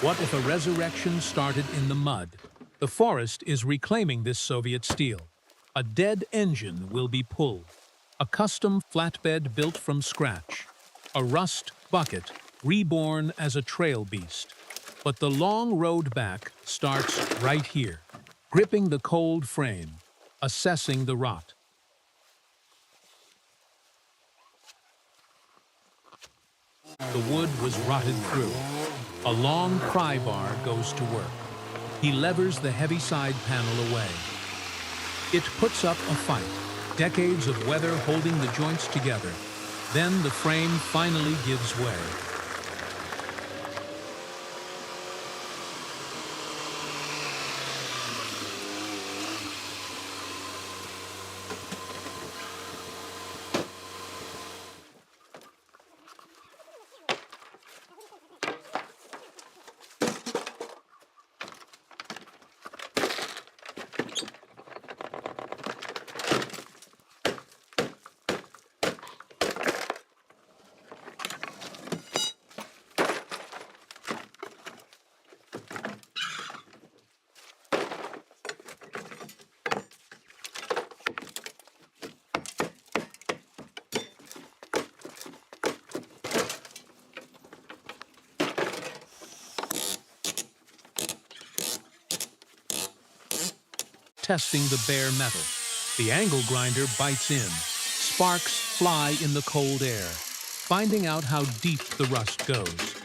What if a resurrection started in the mud? The forest is reclaiming this Soviet steel. A dead engine will be pulled. A custom flatbed built from scratch. A rust bucket reborn as a trail beast. But the long road back starts right here, gripping the cold frame, assessing the rot. The wood was rotted through. A long pry bar goes to work. He levers the heavy side panel away. It puts up a fight, decades of weather holding the joints together. Then the frame finally gives way. Testing the bare metal. The angle grinder bites in. Sparks fly in the cold air, finding out how deep the rust goes.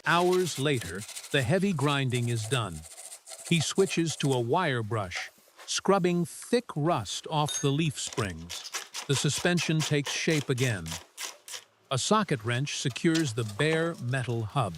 Hours later, the heavy grinding is done. He switches to a wire brush, scrubbing thick rust off the leaf springs. The suspension takes shape again. A socket wrench secures the bare metal hub.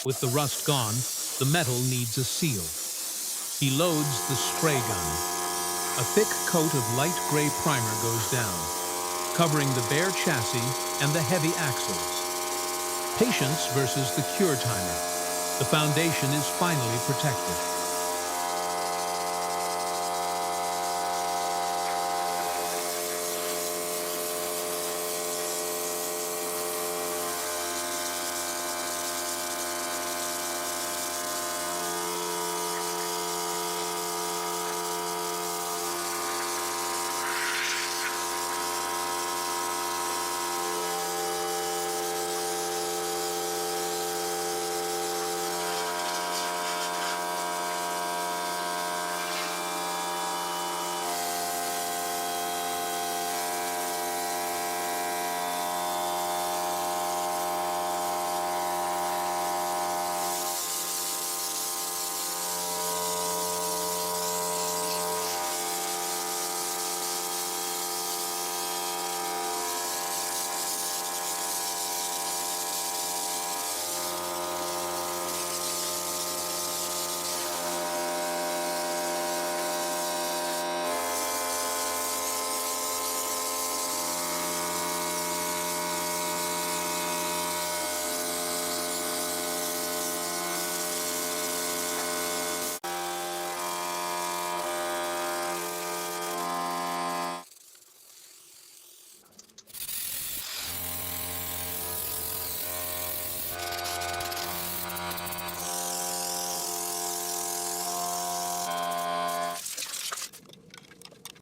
With the rust gone, the metal needs a seal. He loads the spray gun. A thick coat of light gray primer goes down, covering the bare chassis and the heavy axles. Patience versus the cure timer. The foundation is finally protected.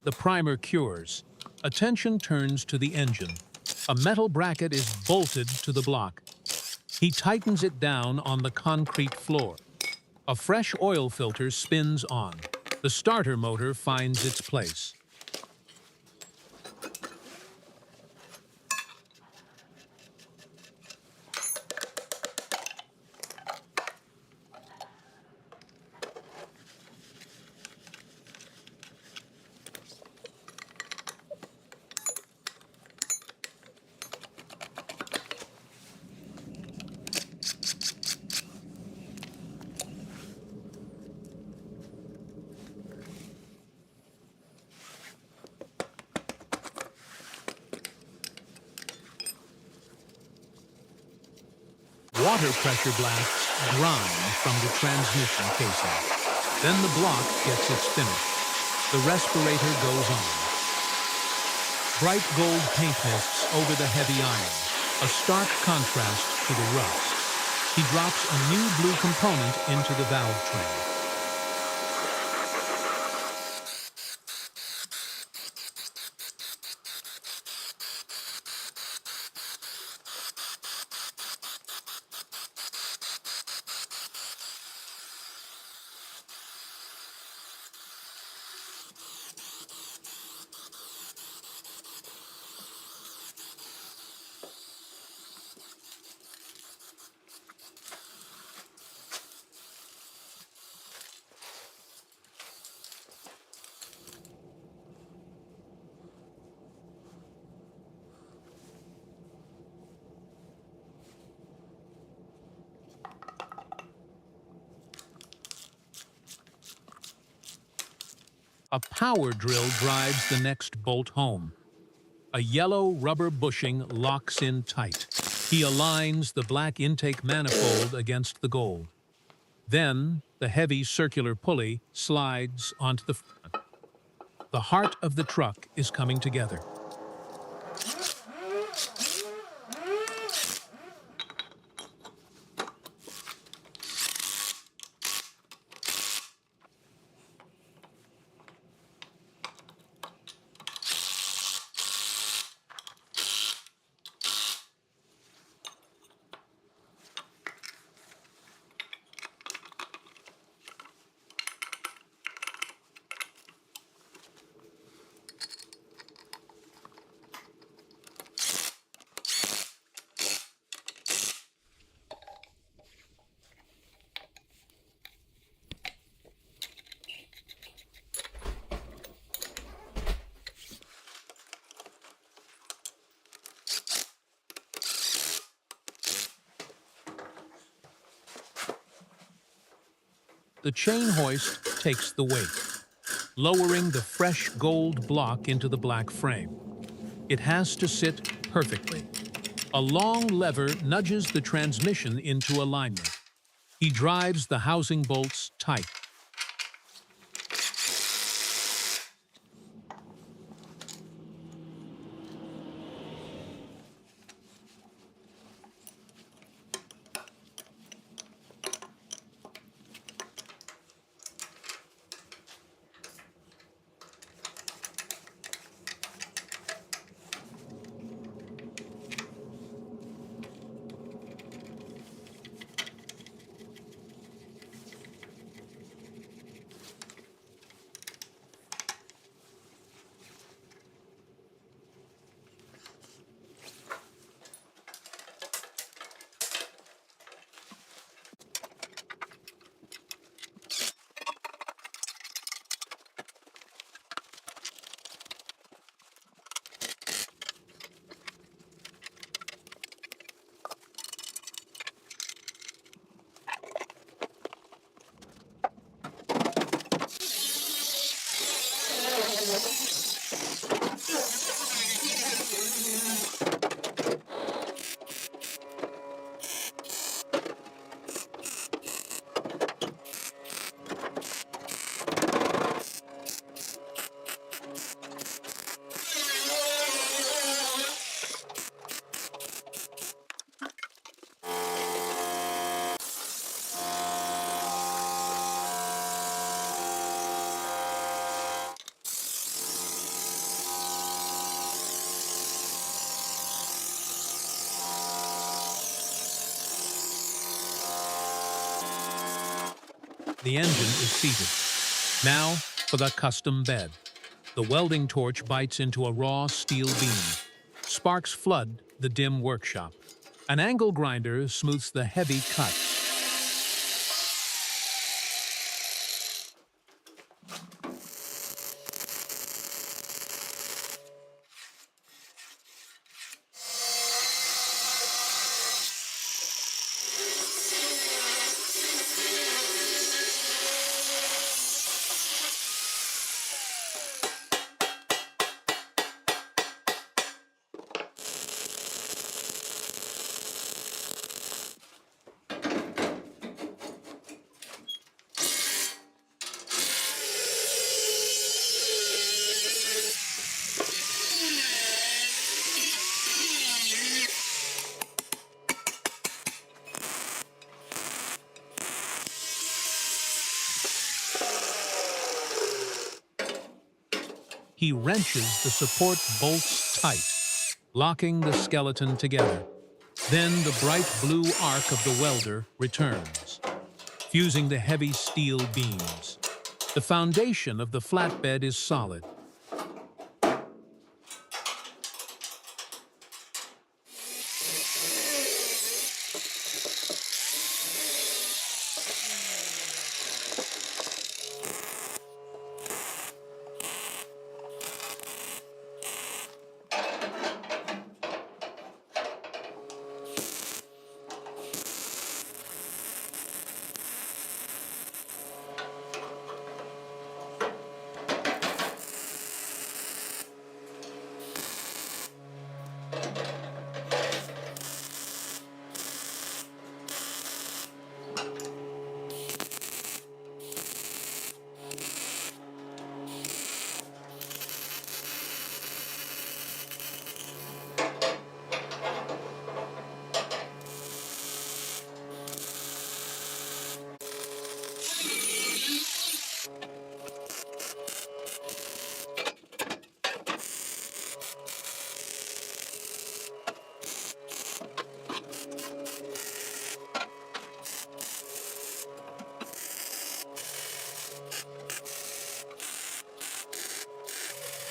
The primer cures. Attention turns to the engine. A metal bracket is bolted to the block. He tightens it down on the concrete floor. A fresh oil filter spins on. The starter motor finds its place. Water pressure blasts grind from the transmission casing. Then the block gets its finish. The respirator goes on. Bright gold paint mists over the heavy iron, a stark contrast to the rust. He drops a new blue component into the valve train. A power drill drives the next bolt home. A yellow rubber bushing locks in tight. He aligns the black intake manifold against the gold. Then, the heavy circular pulley slides onto the front. The heart of the truck is coming together. The chain hoist takes the weight, lowering the fresh gold block into the black frame. It has to sit perfectly. A long lever nudges the transmission into alignment. He drives the housing bolts tight. The engine is seated. Now for the custom bed. The welding torch bites into a raw steel beam. Sparks flood the dim workshop. An angle grinder smooths the heavy cuts. He wrenches the support bolts tight, locking the skeleton together. Then the bright blue arc of the welder returns, fusing the heavy steel beams. The foundation of the flatbed is solid.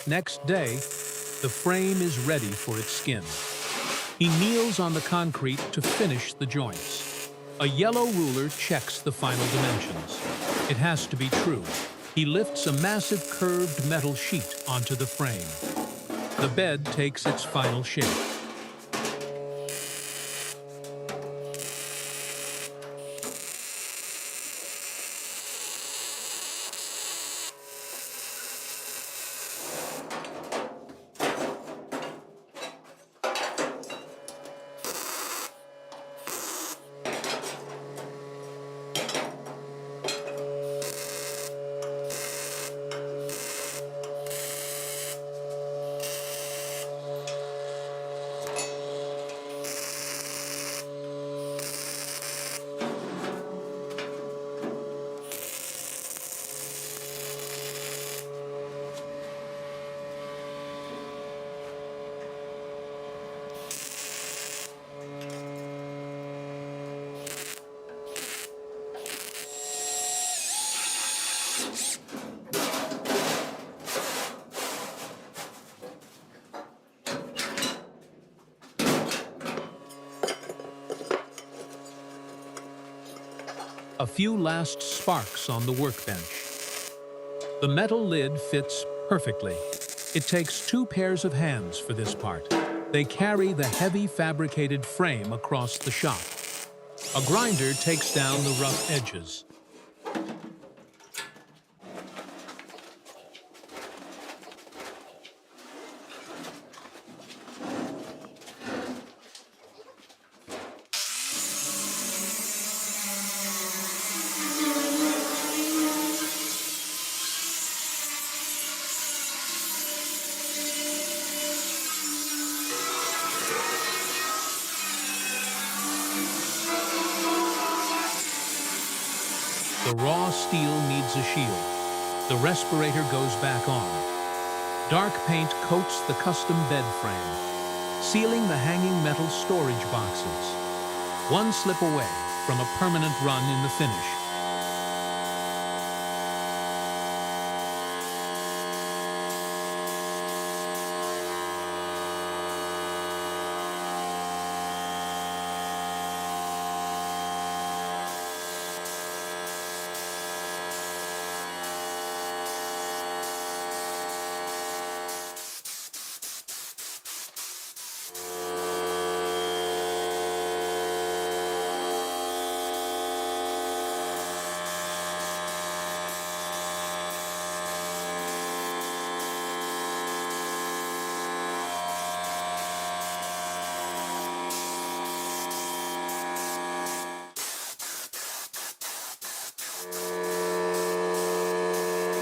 Next day, the frame is ready for its skin. He kneels on the concrete to finish the joints. A yellow ruler checks the final dimensions. It has to be true. He lifts a massive curved metal sheet onto the frame. The bed takes its final shape. A few last sparks on the workbench. The metal lid fits perfectly. It takes 2 pairs of hands for this part. They carry the heavy fabricated frame across the shop. A grinder takes down the rough edges. The raw steel needs a shield. The respirator goes back on. Dark paint coats the custom bed frame, sealing the hanging metal storage boxes. One slip away from a permanent run in the finish.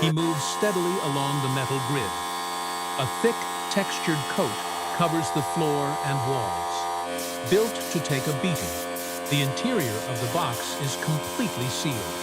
He moves steadily along the metal grid. A thick, textured coat covers the floor and walls. Built to take a beating, the interior of the box is completely sealed.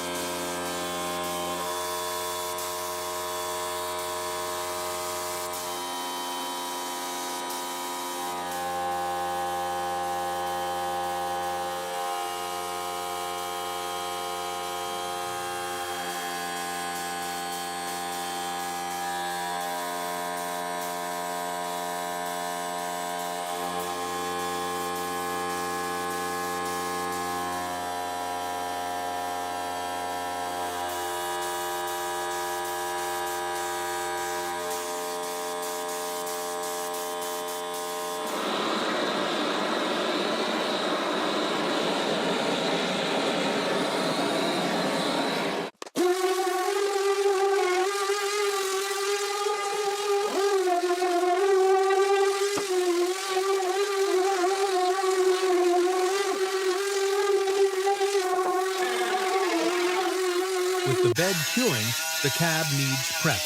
With the bed curing, the cab needs prep.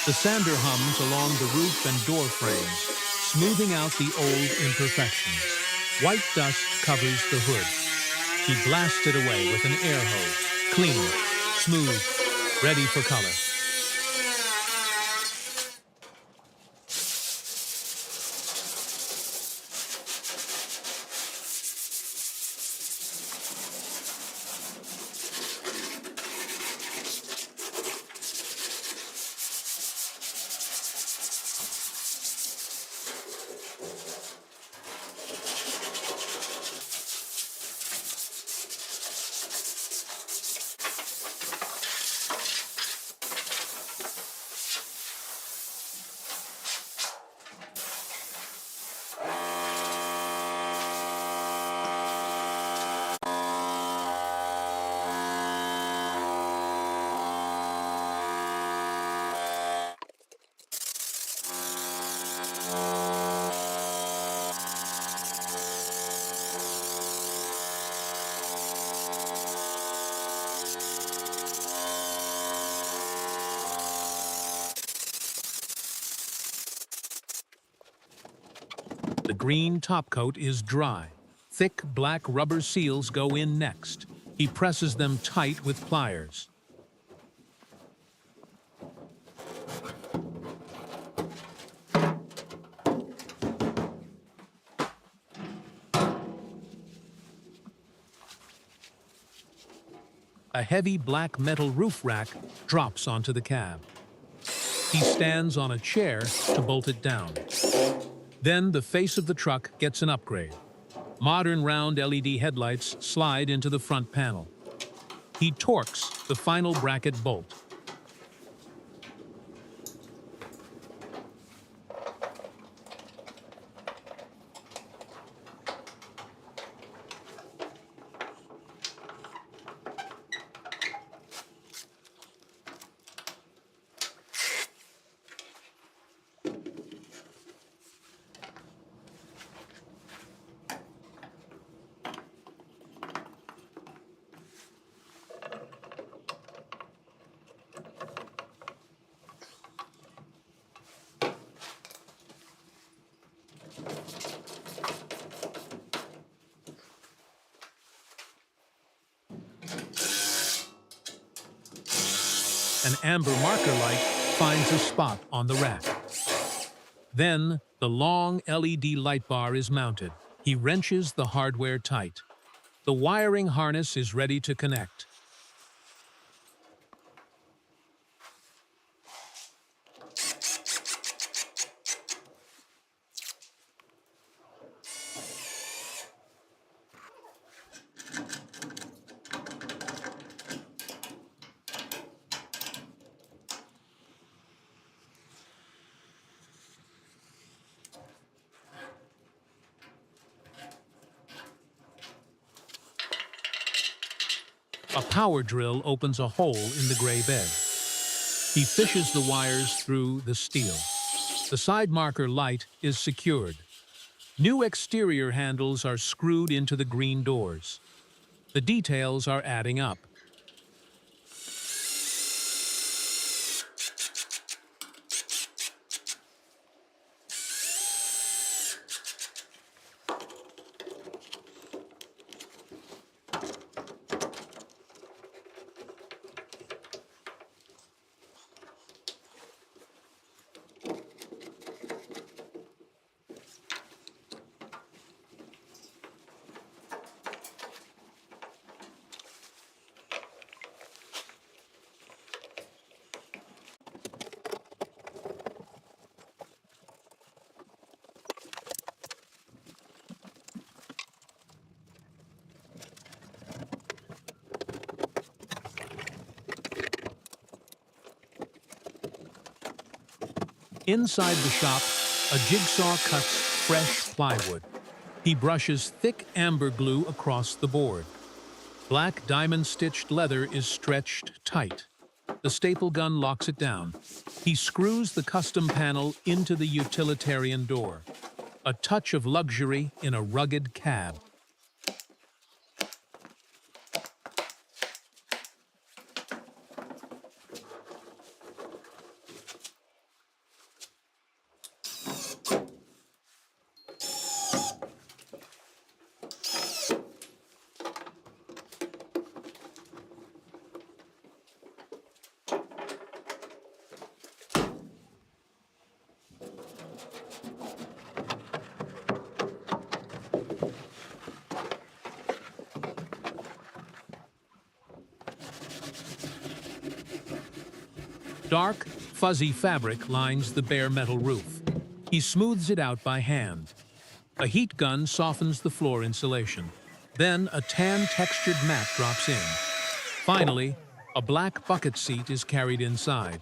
The sander hums along the roof and door frames, smoothing out the old imperfections. White dust covers the hood. He blasts it away with an air hose. Clean, smooth, ready for color. The green topcoat is dry. Thick black rubber seals go in next. He presses them tight with pliers. A heavy black metal roof rack drops onto the cab. He stands on a chair to bolt it down. Then the face of the truck gets an upgrade. Modern round LED headlights slide into the front panel. He torques the final bracket bolt. An amber marker light finds a spot on the rack. Then, the long LED light bar is mounted. He wrenches the hardware tight. The wiring harness is ready to connect. A power drill opens a hole in the gray bed. He fishes the wires through the steel. The side marker light is secured. New exterior handles are screwed into the green doors. The details are adding up. Inside the shop, a jigsaw cuts fresh plywood. He brushes thick amber glue across the board. Black diamond-stitched leather is stretched tight. The staple gun locks it down. He screws the custom panel into the utilitarian door. A touch of luxury in a rugged cab. Dark, fuzzy fabric lines the bare metal roof. He smooths it out by hand. A heat gun softens the floor insulation. Then a tan-textured mat drops in. Finally, a black bucket seat is carried inside.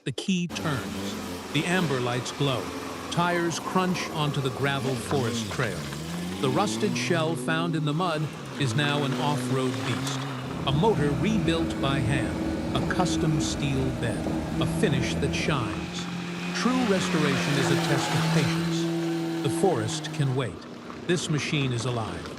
The key turns. The amber lights glow. Tires crunch onto the gravel forest trail. The rusted shell found in the mud is now an off-road beast. A motor rebuilt by hand. A custom steel bed. A finish that shines. True restoration is a test of patience. The forest can wait. This machine is alive.